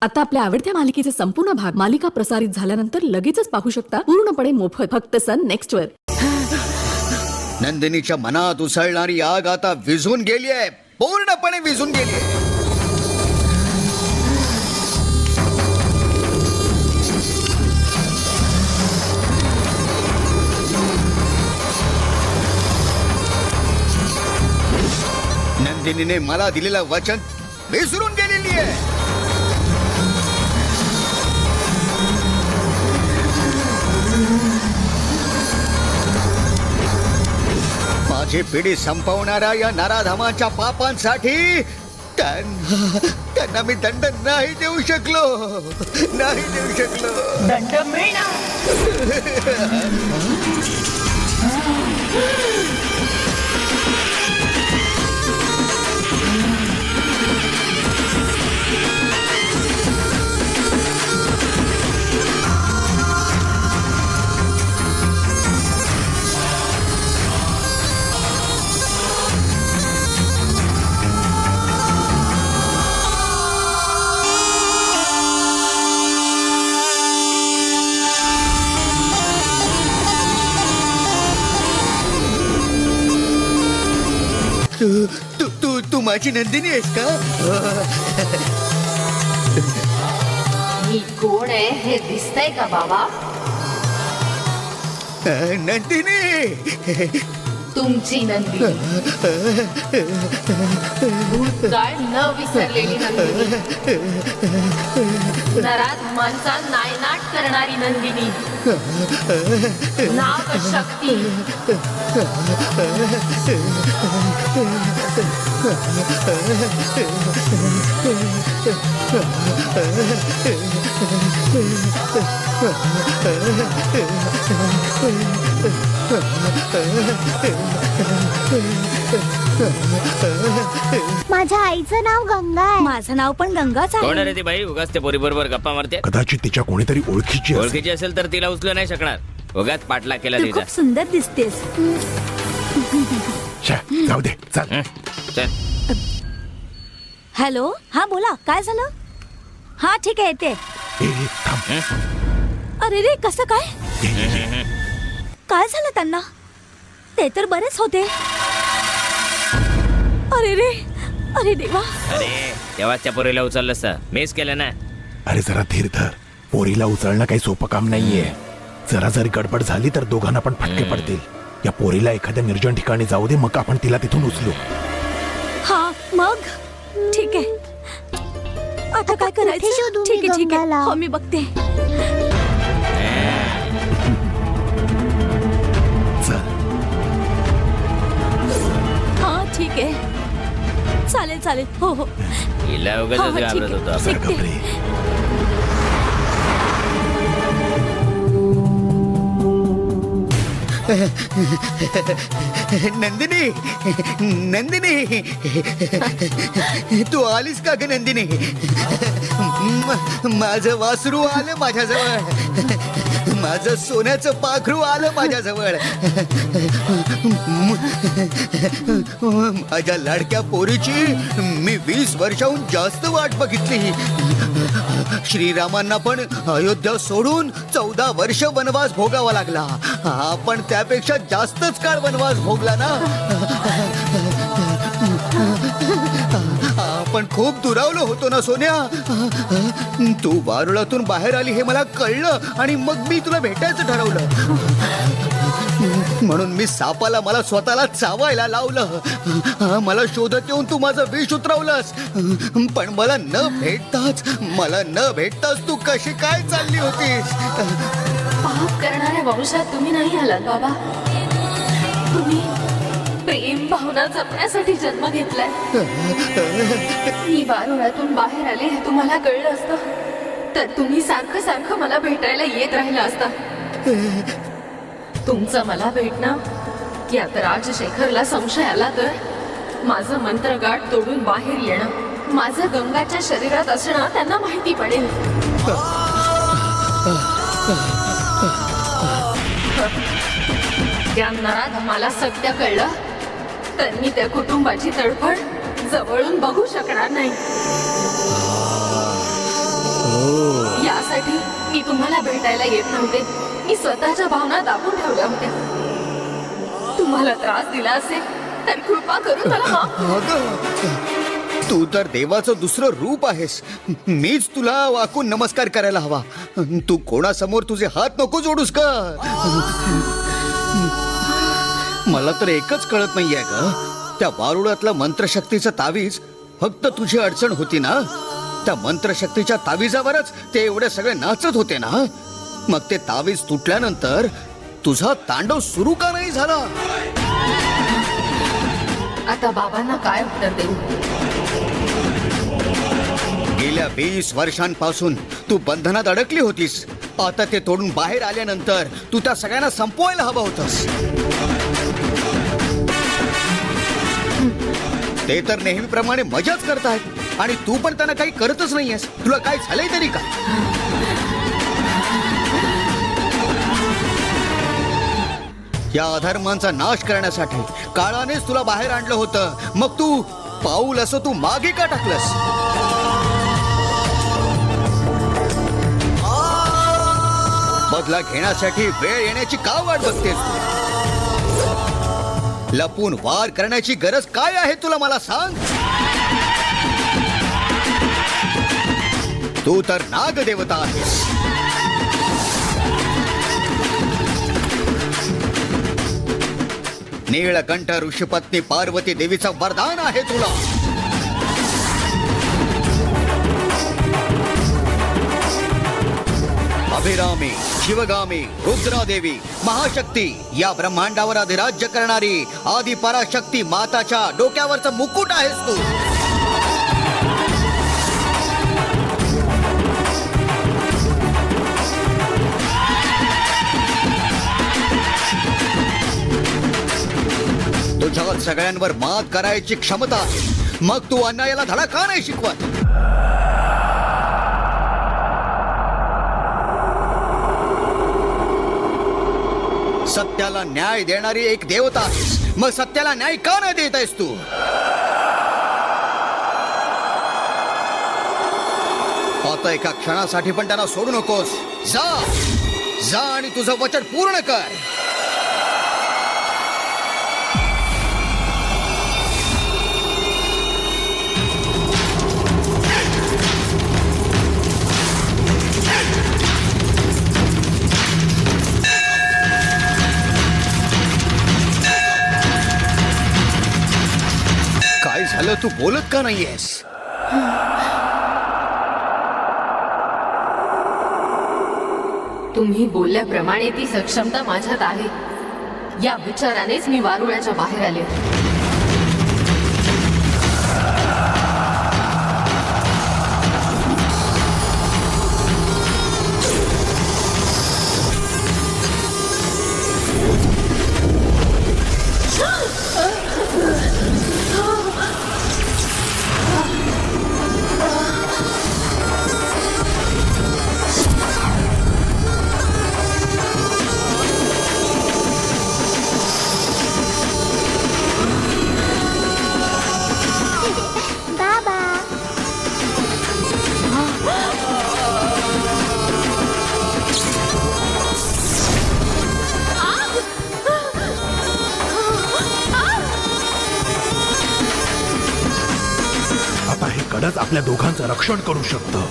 आता आपल्या आवडत्या मालिकेचे संपूर्ण भाग मालिका प्रसारित झाल्यानंतर लगेचच पाहू शकता पूर्णपणे मोफत फक्त सन नेक्स्ट वर. नंदिनीच्या मनात उसळणारी आग आता विझून गेली आहे, पूर्णपणे विझून गेली आहे. नंदिनीने मला दिलेलं वचन विसरून गेलेली आहे. माझी पिढी संपवणाऱ्या या नराधमाच्या पापांसाठी त्यांना मी दंड नाही देऊ शकलो. दंड मिळणार. तू माझी नंदिनी आहेस का? मी कोण आहे हे दिसतंय का बाबा? नंदिनी, तुमची नंदिनी, भूतकाळ न विसरलेली नंदिनी, नराधमांचा नायनाट करणारी नंदिनी, नाव शक्ती, माझ्या आईचं नाव गंगा आहे. माझं नाव पण गंगाच कोण आहे. रे ती बाई? उगाच ते पोरी बरोबर गप्पा मारते. कदाचित तिच्या कोणीतरी ओळखीची असेल तर तिला उचलू नाही शकणार. उगाच पाठला केला तू तिचा. खूप सुंदर दिसतेस. जाऊ दे, चल. चल. हॅलो, हा बोला, काय झालं? हा ठीक आहे, येते. थांब. अरे रे, कसं काय? काय झालं त्यांना? ते तर बरेच होते. अरे रे, अरे देवा. अरे तेव्हाच त्या पोरीला उचललंस तर मिस केलं ना. अरे जरा धीर धर. पोरीला उचलणं काही सोपं काम नाहीये. जरा जरी गडबड झाली तर दोघांना पण फटके पडतील. या पोरीला एखाद्या निर्जन ठिकाणी जाऊ दे, मग आपण तिला तिथून उचलू. हा मग ठीक आहे. आता काय कुठे करायचं? शोधू मी ठीक आहे ठीक आहे, गंगाला? हो मी बघते. चल. हा ठीक आहे, चालेल चालेल, हो हो. हिला हो, उगाच हो, ठीक घाबरत आहे. होतो आपण. शिकते. घाबरे. नंदिनी, तू आलीस का ग नंदिनी? माझं वासरू आलं माझ्याजवळ, माझं सोन्याचं पाखरू आलं माझ्याजवळ. माझ्या लाडक्या पोरीची मी 20 वर्षाहून जास्त वाट बघितली. श्रीरामांना पण अयोध्या सोडून 14 वर्ष वनवास भोगावा लागला. आपण त्यापेक्षा जास्तच काळ वनवास भोगला ना. आपण खूप दुरावलो होतो ना सोन्या. तू वारुळातून बाहेर आली हे मला कळलं आणि मग मी तुला भेटायचं ठरवलं. म्हणून मी सापाला मला स्वतःला चावायला लावलं. मला शोधत येऊन तू माझं विष उतरवलंस. पण मला न भेटताच तू कशी काय चालली होतीस? पाप करणाऱ्या वंशात तुम्ही नाही आलात बाबा. तुम्ही प्रेम भावना जपण्यासाठी जन्म घेतलाय. मी वारुळातून बाहेर आले हे तुम्हाला कळलं असतं तर तुम्ही सारखं सारखं मला भेटायला येत राहिलं असतं. तुमचं मला भेटणं यात राजशेखरला संशय आला तर माझं मंत्रगाठ तोडून बाहेर येणं, माझं गंगाच्या शरीरात असणं त्यांना माहिती पडेल. त्या नराधमाला सत्य कळलं तर मी त्या कुटुंबाची तडफड जवळून बघू शकणार नाही. मी तुम्हाला भेटायला येत नव्हते. मी स्वतःच्या भावना दाबून ठेवल्या होत्या. तुम्हाला त्रास दिला असेल तर कृपा करून मला माफ. अगं, तू तर देवाचं दुसरं रूप आहेस. मीच तुला वाकून नमस्कार करायला हवा. तू कोणासमोर तुझे हात नको जोडूस का? मला तर एकच कळत नाहीये ग, त्या वारुळातलं मंत्रशक्तीचं तावीज फक्त तुझी अडचण होती ना? त्या मंत्रशक्तीच्या तावीजावरच ते एवढे सगळे नाचत होते ना? मग ते तावीज तुटल्यानंतर तुझा तांडव सुरू का नाही झाला? आता बाबांना काय उत्तर देऊ? गेल्या 20 वर्षांपासून तू बंधनात अडकली होतीस. आता ते तोडून बाहेर आल्यानंतर तू त्या सगळ्यांना संपवायला हवं होतंस. ते तर नेहमीप्रमाणे मजाच करतायत आणि तू पण त्यांना काही करतच नाहीयेस. तुला काय झालंय तरी का? या अधर्मांचा नाश करण्यासाठी काळानेच तुला बाहेर आणलं होतं. मग तू पाऊल असं तू मागे का टाकलंस? बदला घेण्यासाठी वेळ येण्याची का वाट बघतेस तू? लपून वार करण्याची गरज काय आहे तुला मला सांग. तू तर नाग देवता आहेस. नीळकंठ ऋषीपत्नी पार्वती देवीचं वरदान आहे तुला. अभिरामी, शिवगामी, रुद्रादेवी, महाशक्ती, या ब्रह्मांडावर अधिराज्य करणारी आदी पराशक्ती माताच्या डोक्यावरचं मुकुट आहेस तू. तुझ्या सगळ्यांवर मात करायची क्षमता आहे. मग तू अन्यायाला धडा का नाही शिकवत? सत्याला न्याय देणारी एक देवता आहेस. मग सत्याला न्याय का नाही देत आहेस तू? आता एका क्षणासाठी पण त्यांना सोडू नकोस. जा जा आणि तुझं वचन पूर्ण कर. काय झालं? तू बोलत का नाहीयेस? तुम्ही बोलल्याप्रमाणे ती सक्षमता माझ्यात आहे. या विचारानेच मी वारुळाच्या बाहेर आले. बाबा, आता हे कडच आपल्या दोघांचं रक्षण करू शकतं.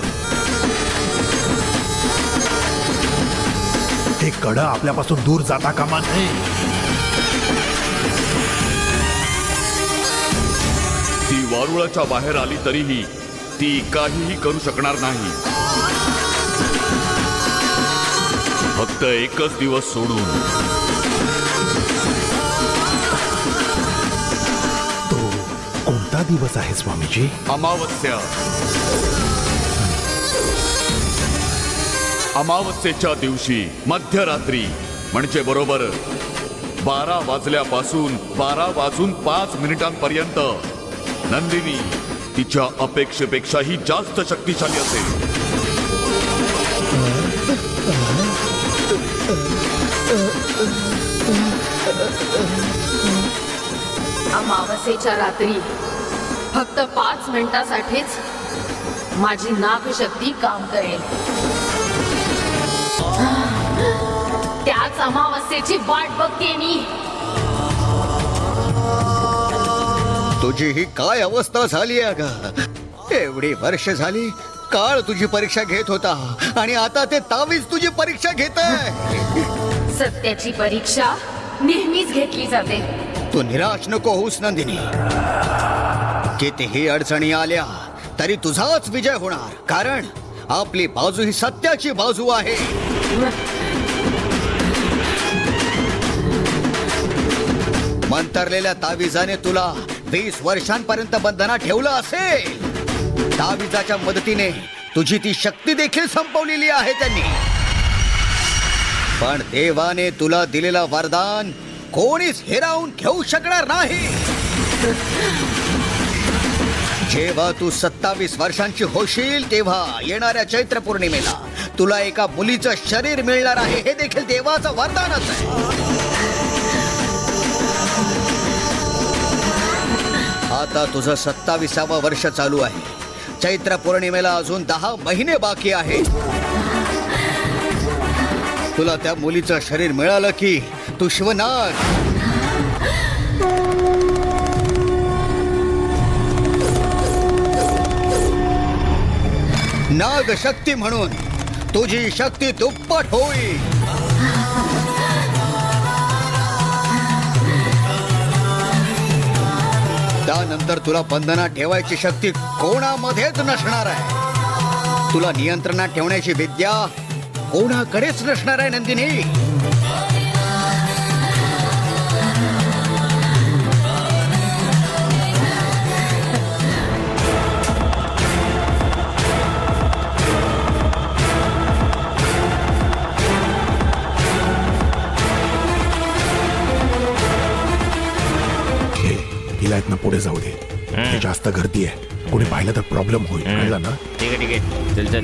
हे कड आपल्यापासून दूर जाता कामा नये. ती वारुळाच्या बाहेर आली तरीही ती काहीही करू शकणार नाही. फक्त एकच दिवस सोडून. तो कोणता दिवस आहे स्वामीजी? अमावस्या. अमावस्येच्या दिवशी मध्यरात्री म्हणजे बरोबर 12 वाजल्यापासून 12 वाजून 5 मिनिटांपर्यंत नंदिनी तिच्या अपेक्षेपेक्षाही जास्त शक्तिशाली असेल. अमावस्येच्या रात्री फक्त 5 मिनिटासाठीच माझी नागशक्ती काम करेल. त्याच अमावस्येची वाट बघते मी. तुझी ही काय अवस्था झाली आहे ग? एवढी वर्ष झाली काळ तुझी परीक्षा घेत होता आणि आता ते तावीज तुझी परीक्षा घेत आहे. सत्याची परीक्षा नेहमीच घेतली जाते. तू निराश नको होऊस नंदिनी. कितीही अडचणी आल्या तरी तुझाच विजय होणार, कारण आपली बाजू ही सत्याची बाजू आहे. मंतरलेल्या ताविजाने तुला 20 वर्षांपर्यंत बंधनात ठेवलं असेल. ताविजाच्या मदतीने तुझी ती शक्ती देखील संपवलेली आहे त्यांनी. पण देवाने तुला दिलेला वरदान कोणीच हिरावून घेऊ शकणार नाही. जेव्हा तू 27 वर्षांची होशील तेव्हा येणाऱ्या चैत्र पौर्णिमेला तुला एका मुलीचं शरीर मिळणार आहे. हे देखील देवाचं वरदानच आहे. आता तुझं 27वं वर्ष चालू आहे. चैत्र पौर्णिमेला अजून 10 महिने बाकी आहेत. तुला त्या मुलीचं शरीर मिळालं की तू शिवनाग नाग शक्ती म्हणून तुझी शक्ती दुप्पट होईल. त्यानंतर तुला बंधनात ठेवायची शक्ती कोणामध्येच नसणार आहे. तुला नियंत्रणात ठेवण्याची विद्या कोणाकडेच नसणार आहे नंदिनी. हिला इथनं पुढे जाऊ दे. हे जास्त गर्दी आहे, कोणी पाहिलं तर प्रॉब्लेम होईल. कळलं ना? ठीक आहे ठीक आहे, चल चल.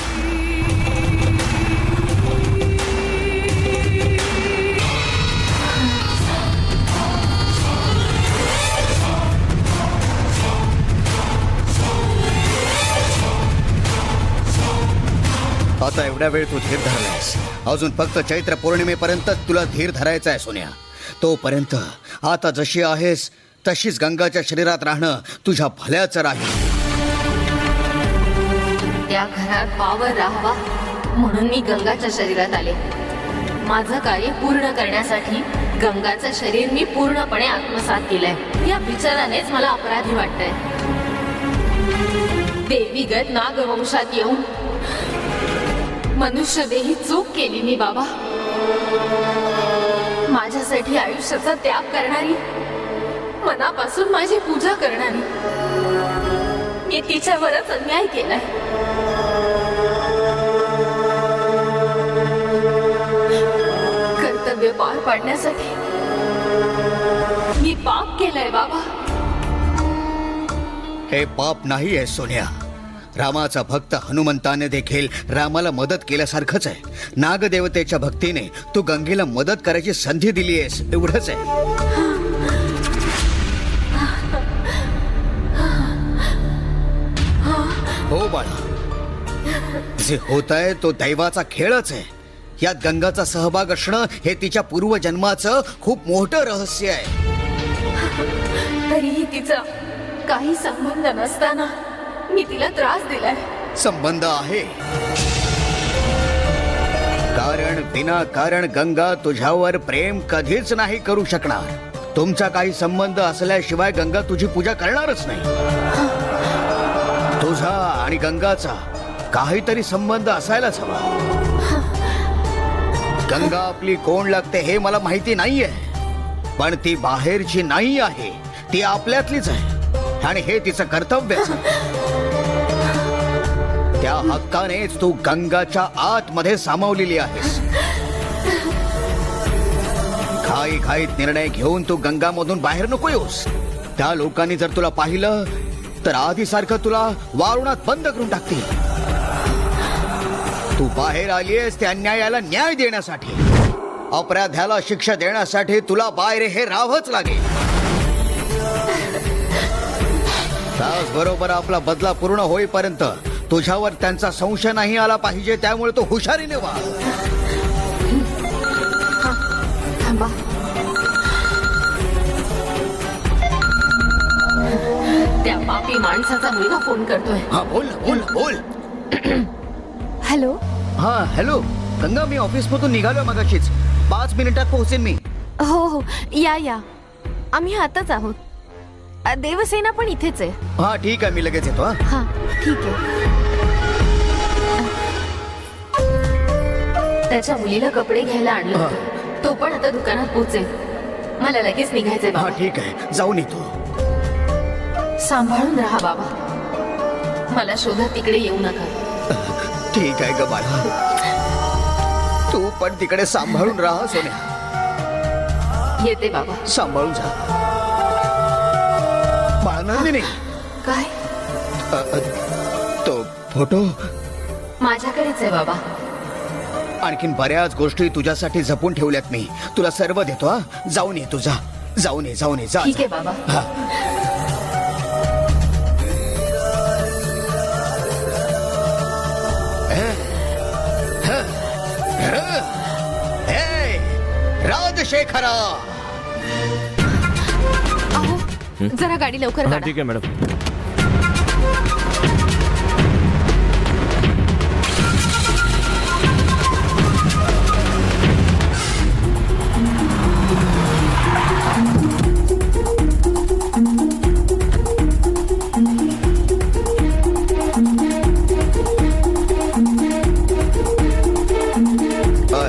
आता एवढ्या वेळ तू धीर धरलायस. अजून फक्त चैत्र पौर्णिमेपर्यंत तुला धीर धरायचा आहे सोन्या. तोपर्यंत आता जशी आहेस तशीच गंगाच्या शरीरात राहणं तुझ्या भल्याचं राहील. त्या घरात पावर राहावा म्हणून मी गंगाच्या शरीरात आले. माझं कार्य पूर्ण करण्यासाठी गंगाचं शरीर मी पूर्णपणे आत्मसात केलंय. या विचारानेच मला अपराधी वाटतंय. देवीगत नागवंशात येऊन मनुष्य देही चूक केली मी बाबा. माझ्यासाठी आयुष्याचा त्याग करणारी, मनापासून माझी पूजा करणारी, मी तिच्यावरच अन्याय केलाय. कर्तव्य पार पाडण्यासाठी मी पाप केलंय बाबा. हे पाप नाही आहे सोन्या. रामाचा भक्त हनुमंताने देखील रामाला मदत केल्यासारखंच आहे. नागदेवतेच्या भक्तीने तू गंगेला मदत करायची संधी दिली आहेस, एवढंच आहे. हो बाळा, जे होत आहे तो दैवाचा खेळच आहे. यात गंगाचा सहभाग असणं हे तिच्या पूर्वजन्माचं खूप मोठं रहस्य आहे. तरीही तिचा काही संबंध नसताना मी तिला त्रास दिलाय. संबंध आहे, कारण विनाकारण गंगा तुझ्यावर प्रेम कधीच नाही करू शकणार. तुमचा काही संबंध असल्याशिवाय गंगा तुझी पूजा करणारच नाही. तुझा आणि गंगाचा काहीतरी संबंध असायलाच हवा. गंगा आपली कोण लागते हे मला माहिती नाहीये, पण ती बाहेरची नाही आहे, ती आपल्यातलीच आहे आणि हे तिचं कर्तव्यच आहे. त्या हक्कानेच तू गंगाच्या आतमध्ये सामावलेली आहेस. घाई घाईत निर्णय घेऊन तू गंगामधून बाहेर नको येऊस. त्या लोकांनी जर तुला पाहिलं तर आधीसारखं तुला वारुणात बंद करून टाकतील. तू बाहेर आलीयस त्या अन्यायाला न्याय देण्यासाठी, अपराध्याला शिक्षा देण्यासाठी तुला बाहेर हे राहावंच लागेल. त्याचबरोबर आपला बदला पूर्ण होईपर्यंत तुझ्यावर त्यांचा संशय नाही आला पाहिजे, त्यामुळे तो हुशारीने वाग. थांबा. त्या पापी माणसाचा मुलगा फोन करतोय. हा बोल ना, बोल ना, बोल. हॅलो. हा हॅलो गंगा, मी ऑफिस मधून निघालोय मगाशीच. 5 मिनिटात पोहोचेन मी. हो हो, या आम्ही आताच आहोत. देवसेना पण इथेच आहे. हा ठीक आहे, मी लगेच येतो. हा हा ठीक आहे. त्याच्या मुलीला कपडे घ्यायला आणलं होतं. तो पण आता दुकानात पोहोचेल. मला लगेच निघायचंय हा बाबा. ठीक आहे, जाऊन येतो. सांभाळून राहा बाबा. मला शोधत तिकडे येऊ नका. ठीक आहे ग बाळा, तू पण तिकडे सांभाळून राहा सोन्या. येते बाबा. सांभाळून जा. बाळानंदिनी, काय? तो फोटो माझ्याकडेच आहे बाबा. आणखीन बऱ्याच गोष्टी तुझ्यासाठी जपून ठेवल्यात मी. तुला सर्व देतो. हा जाऊन ये, तू जा. जाऊन ये जा. ठीक आहे बाबा. हा. हे, राजशेखरा, अहो जरा गाडी लवकर काढा. ठीक आहे madam.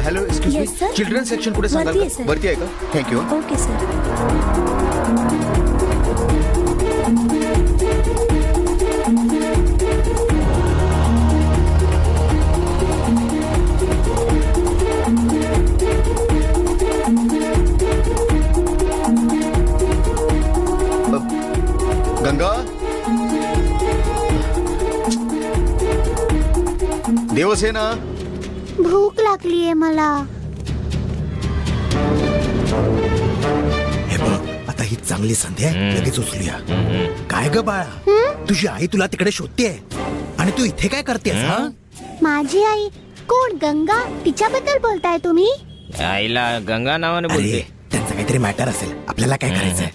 Hello, excuse me. Yes, sir. Children section कुठे सांगाल वरती आहे, का? sir. वरती आहे का? Thank you. Okay sir. Ganga, Devsena, भूक लागलीये मला. हे बघ, आता ही चांगली संधी आहे, लगेच उचलूया. काय ग बाळा, तुझी आई तुला तिकडे शोधतेय आणि तू इथे काय करतेस? हा, माझी आई कोण? गंगा? तिच्याबद्दल बोलताय तुम्ही? आईला गंगा नावाने अरे बोलते. त्यांचं काहीतरी मॅटर असेल. आपल्याला काय करायचंय?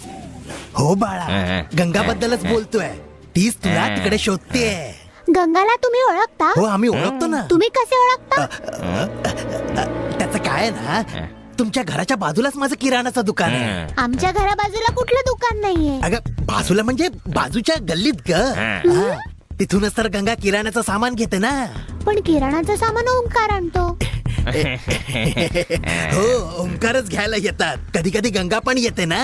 हो बाळा, गंगाबद्दलच बोलतोय. तीच तुला तिकडे शोधतेय. गंगाला तुम्ही ओळखता? हो, आम्ही ओळखतो ना. तुम्ही कसे ओळखता? त्याचं काय आहे ना, तुमच्या घराच्या बाजूलाच माझं किराणाचं दुकान आहे. आमच्या घराबाजूला कुठलं दुकान नाहीये. अगं बाजूला म्हणजे बाजूच्या गल्लीत ग. हा. तिथूनच तर गंगा किराण्याचं सामान घेते ना. पण किराणाचं सामान ओंकार आणतो. हो, ओंकारच घ्यायला येतात. कधी कधी गंगा पण येते ना.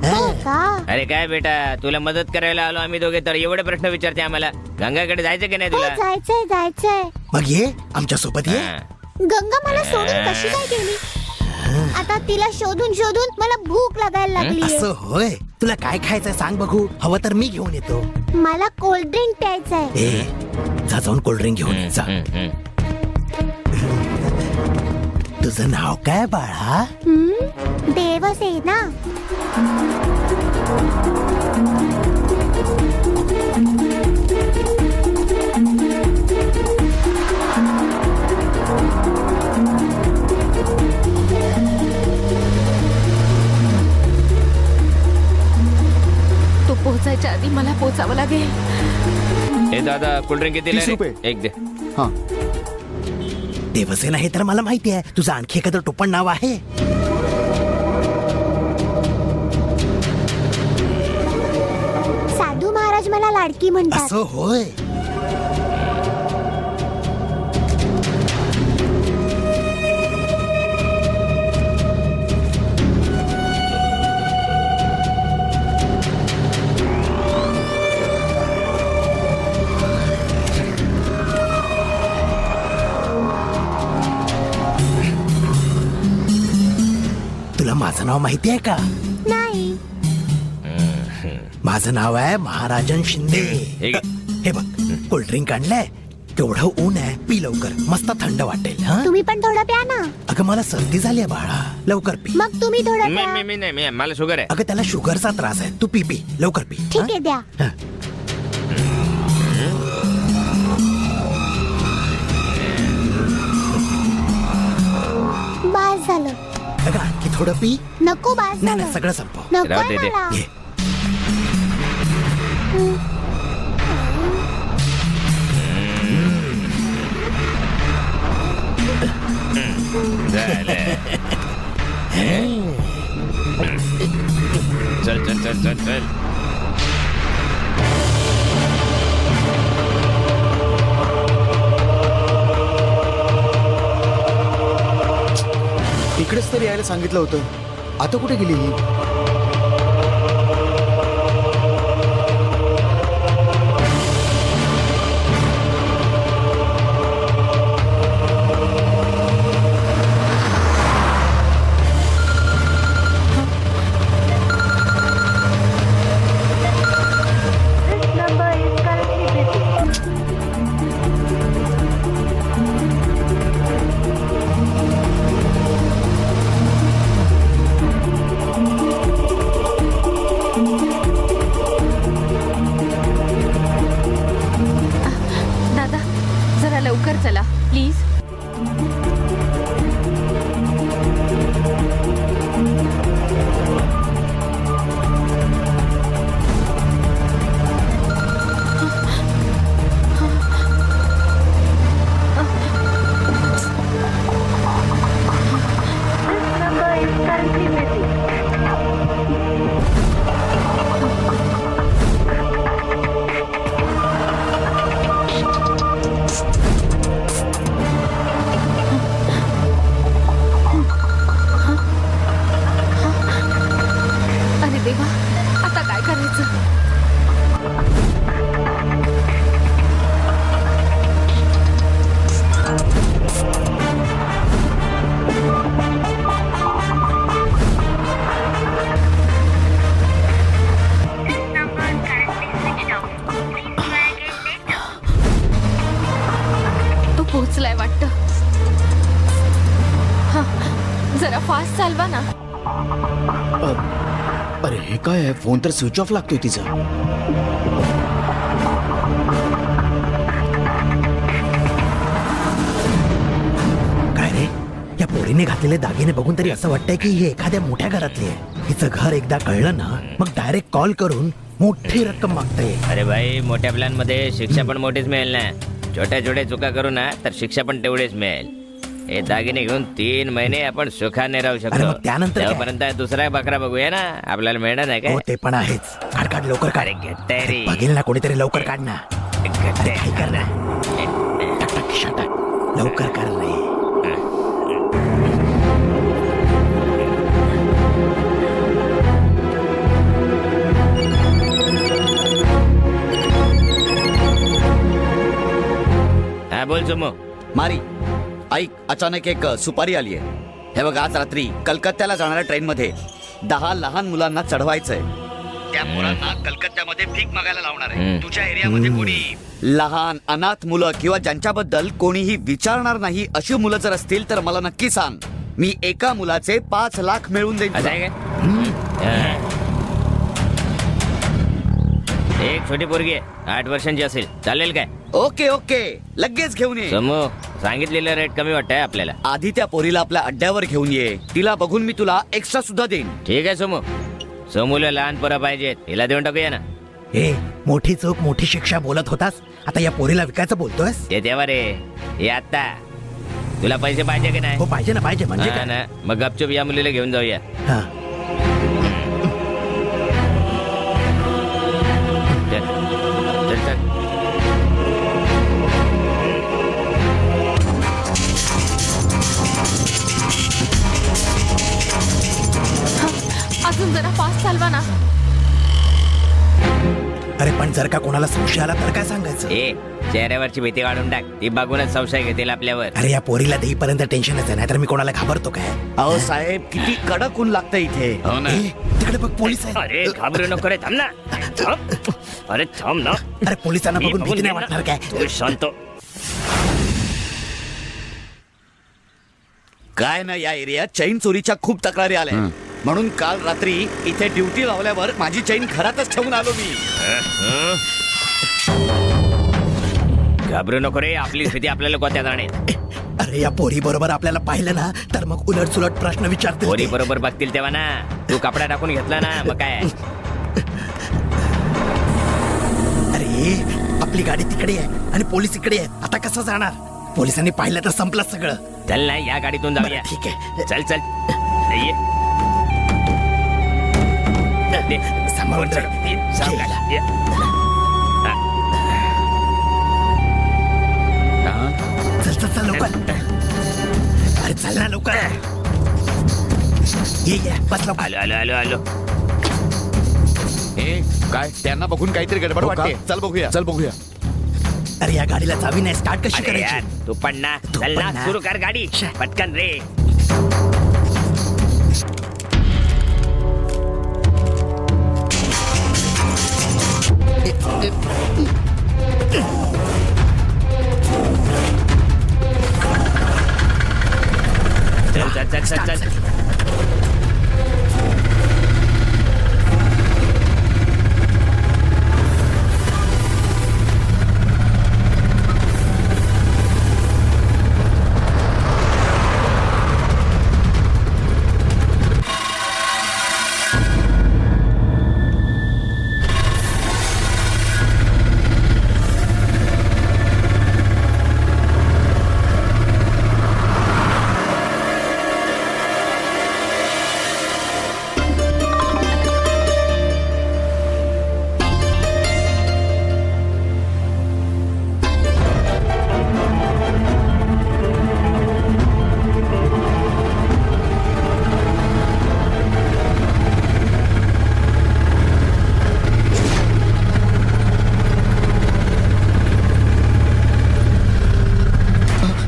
हो का? अरे काय बेटा, तुला मदत करायला आलो आम्ही दोघे, तर एवढे प्रश्न विचारते आम्हाला. गंगाकडे जायचं की नाही हो, तुला? जायचंय. मग ये आमच्या सोबत ये. हा. गंगा मला सोडून कशी काय गेली? आता तिला शोधून मला भूक लागायला लागली. असं होय? तुला काय खायचंय सांग बघू, हवं तर मी घेऊन येतो. मला कोल्ड ड्रिंक प्यायचंय. ए, जा जाऊन कोल्ड्रिंक घेऊन ये, जा. तुझं नाव काय बाळा? देवसेना. तो पोहोचायच्या आधी मला पोहोचावं लागेल. हे दादा, कोल्ड्रिंक किती 30 रुपये. एक दे. हा. देवसेना हे तर मला माहिती आहे. तुझं आणखी एखादं टोपण नाव आहे? साधू महाराज मला लाडकी म्हणतात. असं होय? तुला माझं नाव माहिती आहे का? नाही. माझं नाव आहे महाराजन शिंदे. हे घे. हे बघ, कोल्ड्रिंक आणलंय. केवढं ऊन आहे, पी लवकर, मस्त थंड वाटेल. हा, तुम्ही पण थोडं प्या ना. अगं मला सर्दी झाली आहे बाळा, लवकर पी. मग तुम्ही थोडं मी प्या. मी मी नाही, मी मला शुगर आहे. अगं त्याला शुगरचा त्रास आहे. तू पी पी लवकर पी. ठीक आहे, द्या. हा. बस झालं. अगं आणखी थोडं पी. नको बास नाही झालं. नाही, सगळं संपव. नकोय राहू दे ते. मला. घे. झालं. चल चल चल चल चल. इकडेच तर यायला सांगितलं होतं. आता कुठे गेली ही? दादा जरा लवकर चला प्लीज. अरे देवा आता काय करायचं. तो पोहोचलाय वाटतं. हा, जरा फास्ट चालवा ना. अरे हे काय आहे? फोन तर स्विच ऑफ लागतोय तिचा. काय रे, या पोरीने घातलेले दागिने बघून तरी असं वाटतंय की ही एखाद्या मोठ्या घरातली आहे. हिचं घर एकदा कळलं ना मग डायरेक्ट कॉल करून मोठी रक्कम मागते. अरे भाई मोठ्या प्लॅन मध्ये शिक्षा पण मोठीच मिळेल ना. छोट्या छोट्या चुका करू ना तर शिक्षा पण तेवढीच मिळेल. हे दागिने घेऊन 3 महिने आपण सुखाने राहू अरे शकतो. मग त्यानंतर काय? त्यापर्यंत दुसरा बकरा बघूया ना. आपल्याला मिळणार नाही काय? हो ते पण आहेच. काढ काढ लवकर काढ. अरे घेताय रे. बघेल ना कोणीतरी लवकर काढ ना. अरे काय कर ना. टाक, टाक, खिशात टाक. लवकर कर रे. हा बोल सुमो. मारी ऐक, अचानक एक सुपारी आली आहे. हे बघ, आज रात्री कलकत्त्याला जाणाऱ्या ट्रेन मध्ये 10 लहान मुलांना चढवायचंय. त्या मुलांना कलकत्त्यामध्ये भीक मागायला लावणार आहे. तुझ्या एरियामध्ये कोणी लहान अनाथ मुलं किंवा ज्यांच्याबद्दल कोणीही विचारणार नाही अशी मुलं जर असतील तर मला नक्की सांग. मी एका मुलाचे 5 लाख मिळवून देईन असं तुला. आहे काय? हा. एक छोटी पोरगी आहे 8 वर्षांची असेल. चालेल काय? ओके ओके, लगेच घेऊन ये. समू सांगितलेलं रेट कमी वाटतंय आपल्याला. आधी त्या पोरीला आपल्या अड्ड्यावर घेऊन ये. तिला बघून मी तुला एक्स्ट्रा सुद्धा देईन. ठीक आहे समू. समूला लहान पोरं पाहिजेत. हिला देऊन टाकूया ना. हे मोठी चूक मोठी शिक्षा बोलत होतास, आता या पोरीला विकायचं बोलतोयस. ते तेव्हा रे. हे आता तुला पैसे पाहिजे की नाही? हो पाहिजे ना, पाहिजे म्हणजे हा काय. ना. मग गपचूप या मुलीला घेऊन जाऊया. हा. चल चल चल. अजून जरा फास्ट चालवा ना. अरे पण जर का कोणाला संशय आला तर काय सांगायचं. ए चेहऱ्यावरची भीती काढून टाक. ती बघूनच संशय घेतील आपल्यावर. अरे या पोरीला देईपर्यंत टेन्शनच आहे, नाहीतर मी कोणाला घाबरतो काय. अहो साहेब, किती कडक ऊन लागतं इथे. हो ना. ए, तिकडे बघ पोलीस आहे. अरे घाबरू नको रे. थांब ना. थांब. अरे थांब ना. अरे पोलिसांना बघून भीती नाही घे ना. वाटणार काय. तू शांत. काय ना, या एरियात चैन चोरीच्या खूप तक्रारी आल्या. म्हणून काल रात्री इथे ड्युटी लावल्यावर माझी चैन घरातच ठेवून आलो मी. घाबरू नको रे, आपली स्थिती आपल्याला गोत्यात आणेल. अरे या पोरी बरोबर आपल्याला पाहिलं ना तर मग उलट सुलट प्रश्न विचारतील पोरी ते. बरोबर बघतील तेव्हा ना. तू कपडा टाकून घेतला ना, मग काय. अरे आपली गाडी तिकडे आहे आणि पोलीस इकडे आहेत. आता कसं जाणार? पोलिसांनी पाहिलं तर संपलं सगळं. चल ना, या गाडीतून जाऊया. बरं, ठीक आहे. चल चल. ये. दे. सांभाळून चल. जा. ये. सावकाश. ये. चल चल चल लवकर. अरे चल ना लवकर. ये बस लवकर. आलो आलो आलो आलो. काय त्यांना बघून काहीतरी गडबड वाटते. चल बघूया. चल बघूया. अरे या गाडीला चावी नाही. स्टार्ट कशी अरे यार, करायची? तू पण ना. तू चल पण ना, ना. सुरू कर गाडी पटकन रे. चल चल चल चल चल.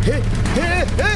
हे हे हे